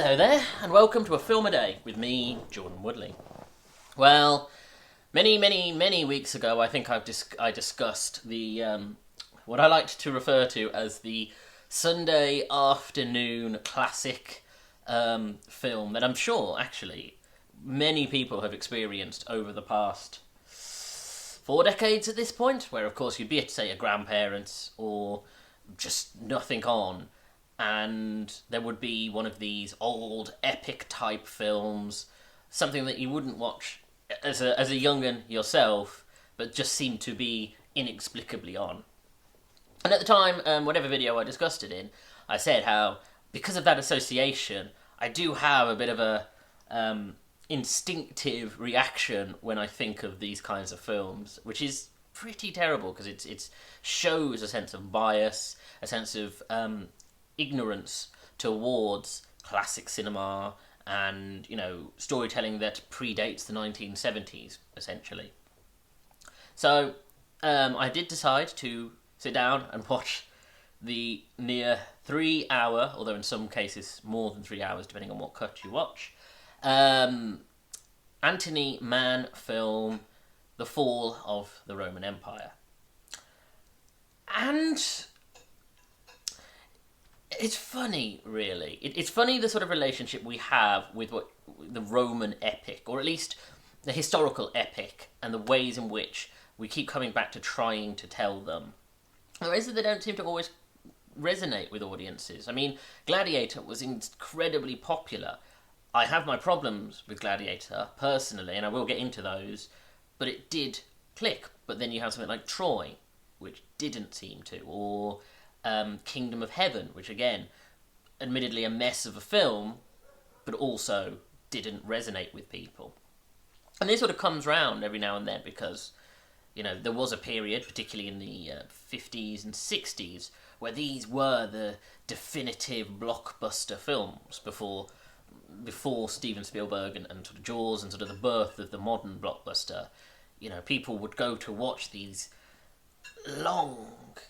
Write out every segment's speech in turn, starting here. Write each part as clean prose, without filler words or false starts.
Hello there, and welcome to A Film a Day with me, Jordan Woodley. Well, many weeks ago, I think I discussed the what I liked to refer to as the Sunday afternoon classic film that I'm sure, actually, many people have experienced over the past 4 decades at this point, where, of course, you'd be at, say, a grandparent's or just nothing on, and there would be one of these old epic type films, something that you wouldn't watch as a young'un yourself, but just seemed to be inexplicably on. And at the time, whatever video I discussed it in, I said how, because of that association, I do have a bit of a instinctive reaction when I think of these kinds of films, which is pretty terrible because it shows a sense of bias, a sense of ignorance towards classic cinema and, storytelling that predates the 1970s, essentially. So, I did decide to sit down and watch the near 3 hour, although in some cases more than 3 hours, depending on what cut you watch, Antony Mann film, The Fall of the Roman Empire. And it's funny, really. It's funny the sort of relationship we have with what the Roman epic, or at least the historical epic, and the ways in which we keep coming back to trying to tell them. The ways that they don't seem to always resonate with audiences. I mean, Gladiator was incredibly popular. I have my problems with Gladiator, personally, and I will get into those, but it did click. But then you have something like Troy, which didn't seem to, or Kingdom of Heaven, which again, admittedly a mess of a film, but also didn't resonate with people. And this sort of comes round every now and then because, there was a period, particularly in the 50s and 60s, where these were the definitive blockbuster films before Steven Spielberg and sort of Jaws and sort of the birth of the modern blockbuster. People would go to watch these long,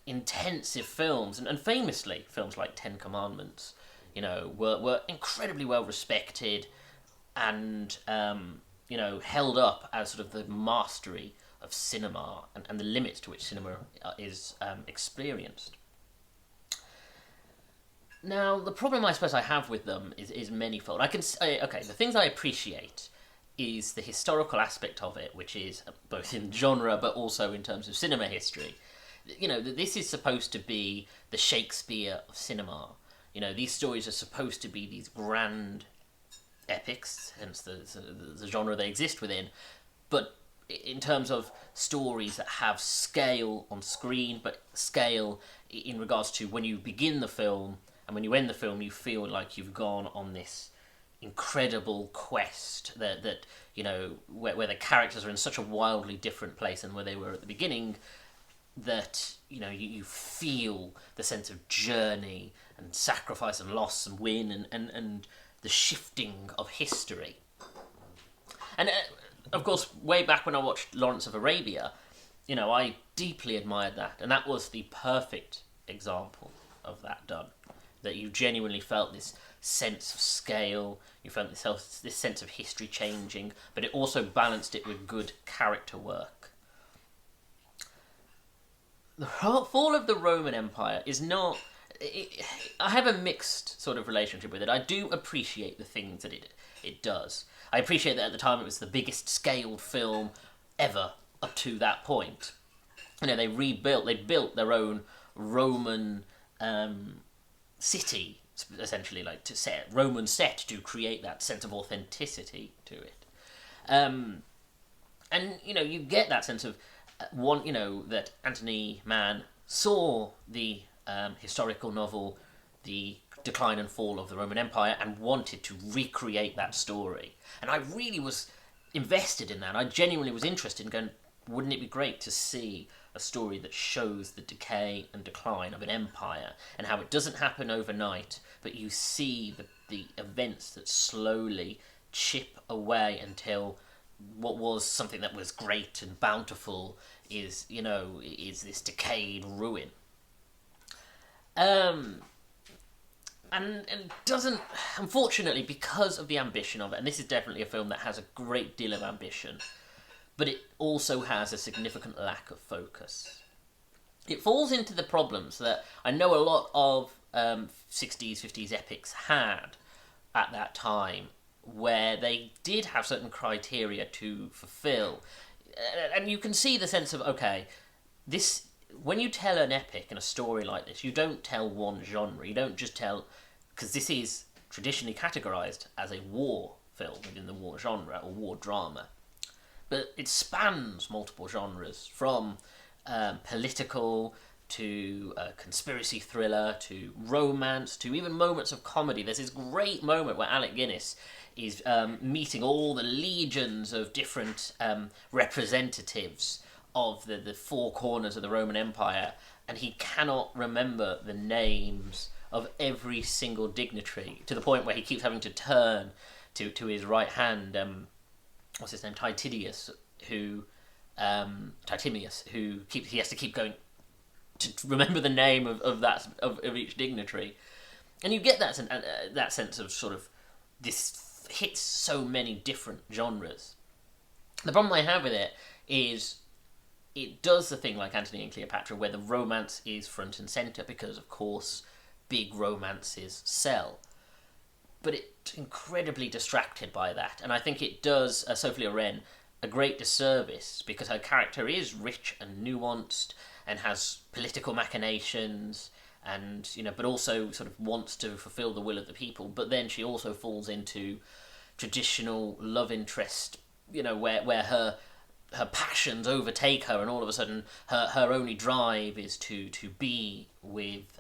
intensive films, and famously films like Ten Commandments, were incredibly well respected and held up as sort of the mastery of cinema and the limits to which cinema is experienced. Now, the problem I suppose I have with them is manifold. I can say, the things I appreciate is the historical aspect of it, which is both in genre but also in terms of cinema history. This is supposed to be the Shakespeare of cinema. These stories are supposed to be these grand epics, hence the genre they exist within, but in terms of stories that have scale on screen, but scale in regards to when you begin the film and when you end the film, you feel like you've gone on this incredible quest that where the characters are in such a wildly different place than where they were at the beginning, that you feel the sense of journey and sacrifice and loss and win and the shifting of history. And of course, way back when I watched Lawrence of Arabia, I deeply admired that, and that was the perfect example of that done. That you genuinely felt this sense of scale, you felt this sense of history changing, but it also balanced it with good character work. The fall of the Roman Empire is not... I have a mixed sort of relationship with it. I do appreciate the things that it does. I appreciate that at the time it was the biggest scaled film ever up to that point. They built their own Roman city, essentially, like Roman set to create that sense of authenticity to it. And you get that sense of that Antony Mann saw the historical novel, The Decline and Fall of the Roman Empire, and wanted to recreate that story. And I really was invested in that. I genuinely was interested in going, wouldn't it be great to see a story that shows the decay and decline of an empire and how it doesn't happen overnight, but you see the events that slowly chip away until what was something that was great and bountiful is this decayed ruin. and doesn't, unfortunately, because of the ambition of it, and this is definitely a film that has a great deal of ambition, but it also has a significant lack of focus. It falls into the problems that I know a lot of 60s, 50s epics had at that time, where they did have certain criteria to fulfill. And you can see the sense of, okay, this, when you tell an epic and a story like this, you don't tell one genre. You don't just tell, because this is traditionally categorized as a war film within the war genre or war drama. But it spans multiple genres, from political to conspiracy thriller to romance to even moments of comedy. There's this great moment where Alec Guinness is meeting all the legions of different representatives of the four corners of the Roman Empire, and he cannot remember the names of every single dignitary, to the point where he keeps having to turn to his right hand, what's his name, Titimius, who he has to keep going to remember the name of each dignitary, and you get that sense of sort of this hits so many different genres. The problem I have with it is it does the thing like Antony and Cleopatra, where the romance is front and center, because of course big romances sell. But it's incredibly distracted by that, and I think it does Sophie Loren a great disservice, because her character is rich and nuanced and has political machinations, and but also sort of wants to fulfill the will of the people. But then she also falls into traditional love interest, where her passions overtake her, and all of a sudden her only drive is to be with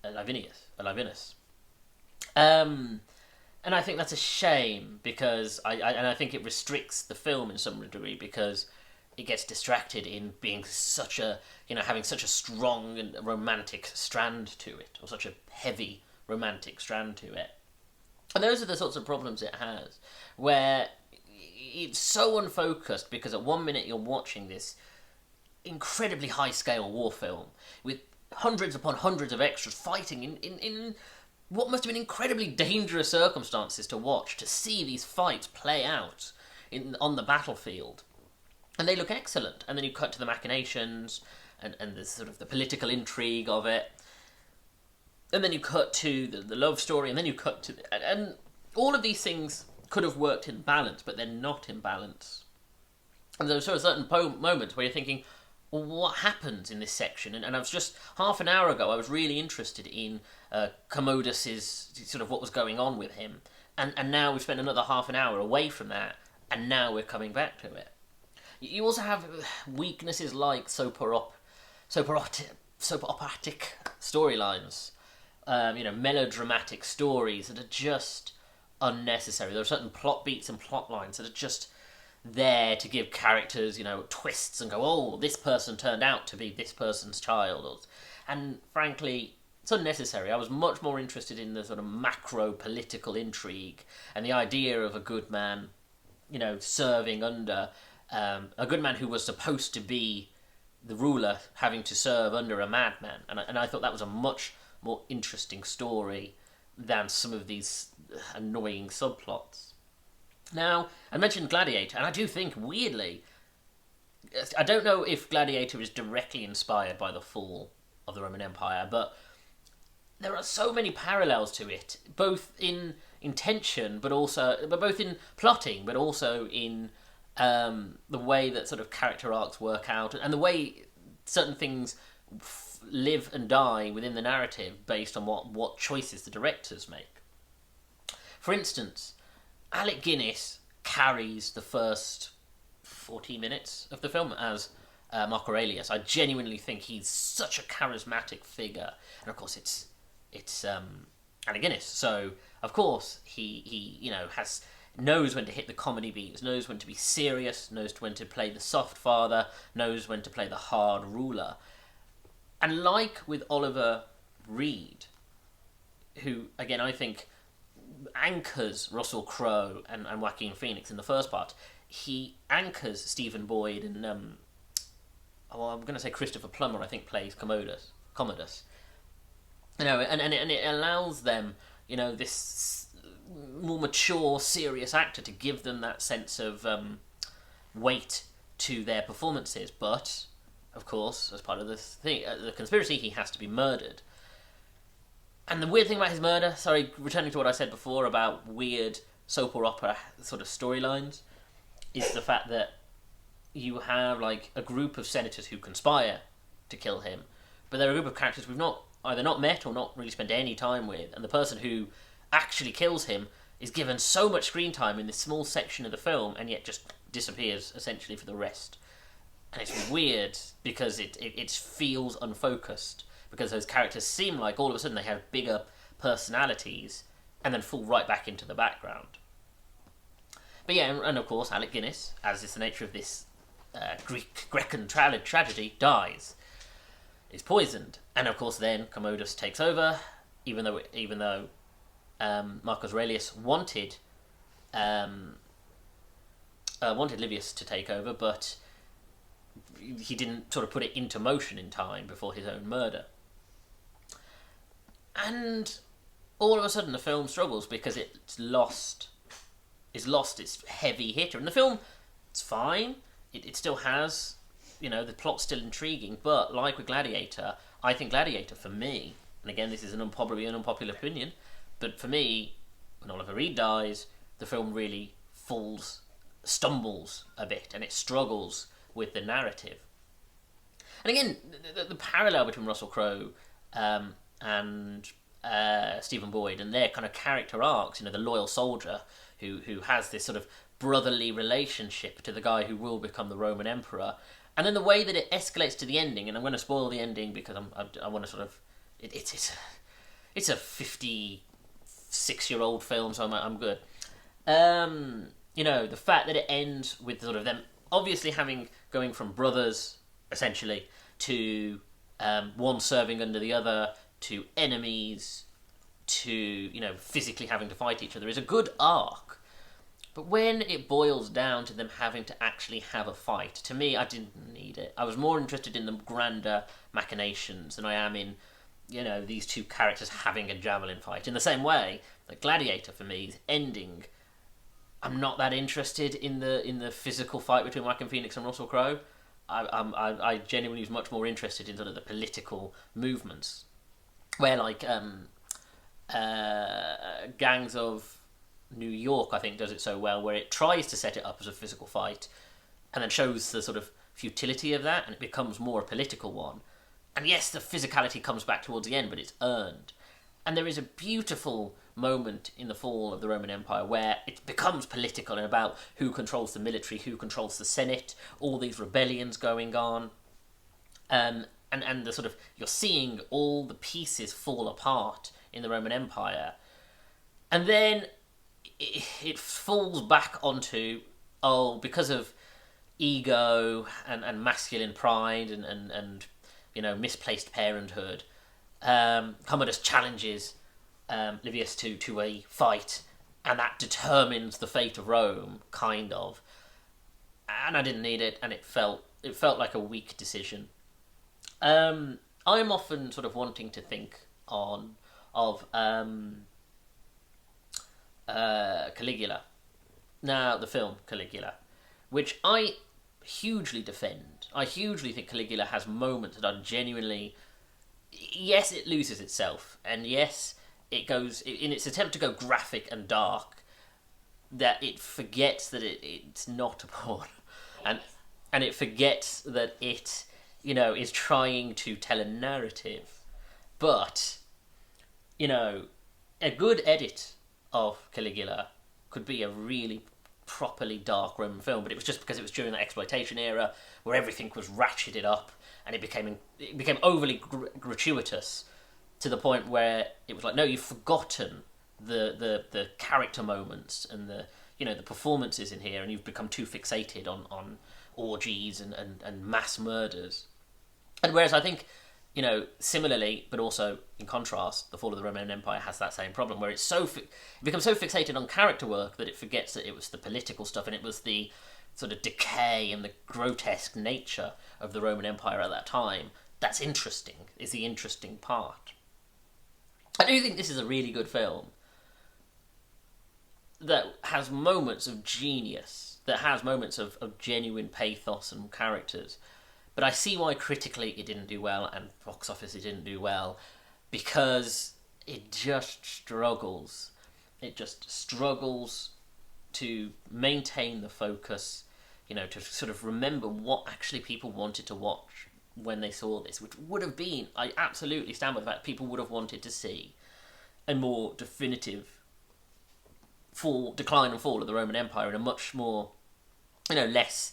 Lavinus. And I think that's a shame, because I think it restricts the film in some degree, because it gets distracted in being such a having such a strong and romantic strand to it, or such a heavy romantic strand to it. And those are the sorts of problems it has, where it's so unfocused, because at one minute you're watching this incredibly high scale war film with hundreds upon hundreds of extras fighting in what must have been incredibly dangerous circumstances to watch, to see these fights play out on the battlefield. And they look excellent. And then you cut to the machinations and the sort of the political intrigue of it. And then you cut to the love story, and then you cut to... And all of these things could have worked in balance, but they're not in balance. And there's sort of certain moments where you're thinking, well, what happens in this section? And I was just, half an hour ago, I was really interested in Commodus's, sort of what was going on with him. And now we've spent another half an hour away from that, and now we're coming back to it. You also have weaknesses like soap operatic storylines, melodramatic stories that are just unnecessary. There are certain plot beats and plot lines that are just there to give characters, twists and go, oh, this person turned out to be this person's child. And frankly, it's unnecessary. I was much more interested in the sort of macro political intrigue and the idea of a good man, serving under a good man who was supposed to be the ruler, having to serve under a madman. And I thought that was a much more interesting story than some of these annoying subplots. Now, I mentioned Gladiator, and I do think, weirdly, I don't know if Gladiator is directly inspired by the fall of the Roman Empire, but there are so many parallels to it, both in intention, but both in plotting, but also in the way that sort of character arcs work out, and the way certain things live and die within the narrative based on what choices the directors make. For instance, Alec Guinness carries the first 40 minutes of the film as Mark Aurelius. I genuinely think he's such a charismatic figure, and of course it's Alec Guinness, so of course he knows when to hit the comedy beats, knows when to be serious, knows when to play the soft father, knows when to play the hard ruler. And like with Oliver Reed, who, again, I think anchors Russell Crowe and Joaquin Phoenix in the first part, he anchors Stephen Boyd and, I'm going to say Christopher Plummer, I think, plays Commodus. and it allows them, this more mature, serious actor to give them that sense of weight to their performances. But, of course, as part of the conspiracy, he has to be murdered. And the weird thing about his murder, sorry, returning to what I said before about weird soap or opera sort of storylines, is the fact that you have like a group of senators who conspire to kill him, but they're a group of characters we've either not met or not really spent any time with, and the person who actually kills him is given so much screen time in this small section of the film, and yet just disappears essentially for the rest. And it's weird because it feels unfocused, because those characters seem like all of a sudden they have bigger personalities and then fall right back into the background. But yeah, and of course Alec Guinness, as is the nature of this Grecan tragedy, dies. Is poisoned, and of course then Commodus takes over, even though Marcus Aurelius wanted Livius to take over, but he didn't sort of put it into motion in time before his own murder. And all of a sudden the film struggles because it's lost its heavy hitter. And the film, it's fine. It still has, the plot's still intriguing. But like with Gladiator, I think Gladiator, for me, and again this is probably an unpopular opinion, but for me, when Oliver Reed dies, the film really stumbles a bit, and it struggles with the narrative. And again, the parallel between Russell Crowe and Stephen Boyd and their kind of character arcs, the loyal soldier who has this sort of brotherly relationship to the guy who will become the Roman emperor, and then the way that it escalates to the ending. And I'm going to spoil the ending because I want to sort of it's a 56-year-old film, so I'm good. The fact that it ends with sort of them obviously going from brothers essentially to one serving under the other, to enemies, to physically having to fight each other, is a good arc. But when it boils down to them having to actually have a fight, to me, I didn't need it. I was more interested in the grander machinations than I am in, these two characters having a javelin fight. In the same way that Gladiator, for me, is ending. I'm not that interested in the physical fight between Joaquin Phoenix and Russell Crowe. I genuinely was much more interested in sort of the political movements, where like Gangs of New York, I think, does it so well, where it tries to set it up as a physical fight and then shows the sort of futility of that, and it becomes more a political one. And yes, the physicality comes back towards the end, but it's earned. And there is a beautiful moment in the fall of the Roman Empire where it becomes political and about who controls the military, who controls the Senate, all these rebellions going on. And the sort of, you're seeing all the pieces fall apart in the Roman Empire. And then it falls back onto, because of ego and masculine pride and misplaced parenthood, Commodus challenges Livius to a fight, and that determines the fate of Rome, kind of. And I didn't need it, and it felt like a weak decision. I'm often sort of wanting to think of Caligula. Now, the film Caligula, which I hugely defend. I hugely think Caligula has moments that are genuinely... Yes, it loses itself, and yes, it goes... In its attempt to go graphic and dark, that it forgets that it's not a porn. And it forgets that it, is trying to tell a narrative. But, a good edit of Caligula could be a really properly dark Roman film, but it was just because it was during the exploitation era where everything was ratcheted up, and it became overly gratuitous to the point where it was like, no, you've forgotten the character moments and the performances in here, and you've become too fixated on orgies and mass murders. And whereas I think, similarly, but also in contrast, the fall of the Roman Empire has that same problem, where it becomes so fixated on character work that it forgets that it was the political stuff, and it was the sort of decay and the grotesque nature of the Roman Empire at that time that's interesting, is the interesting part. I do think this is a really good film that has moments of genius, that has moments of genuine pathos and characters. But I see why critically it didn't do well and box office it didn't do well, because it just struggles. It just struggles to maintain the focus, to sort of remember what actually people wanted to watch when they saw this, which would have been, I absolutely stand by the fact, people would have wanted to see a more definitive decline and fall of the Roman Empire in a much more, less,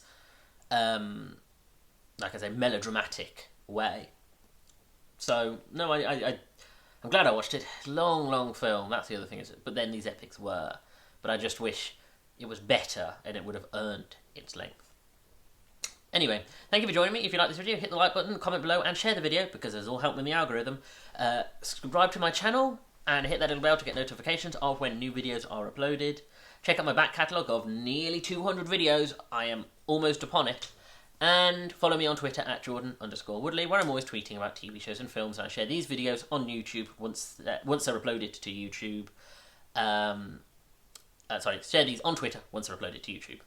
like I say, melodramatic way. So, no, I'm glad I watched it. Long film, that's the other thing. But then these epics were. But I just wish it was better and it would have earned its length. Anyway, thank you for joining me. If you like this video, hit the like button, comment below, and share the video, because this all helped with the algorithm. Subscribe to my channel, and hit that little bell to get notifications of when new videos are uploaded. Check out my back catalogue of nearly 200 videos. I am almost upon it. And follow me on Twitter at Jordan_Woodley, where I'm always tweeting about TV shows and films, and I share these videos on YouTube once they're uploaded to YouTube. Share these on Twitter once they're uploaded to YouTube.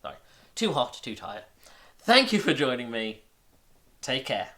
Sorry. Too hot, too tired. Thank you for joining me. Take care.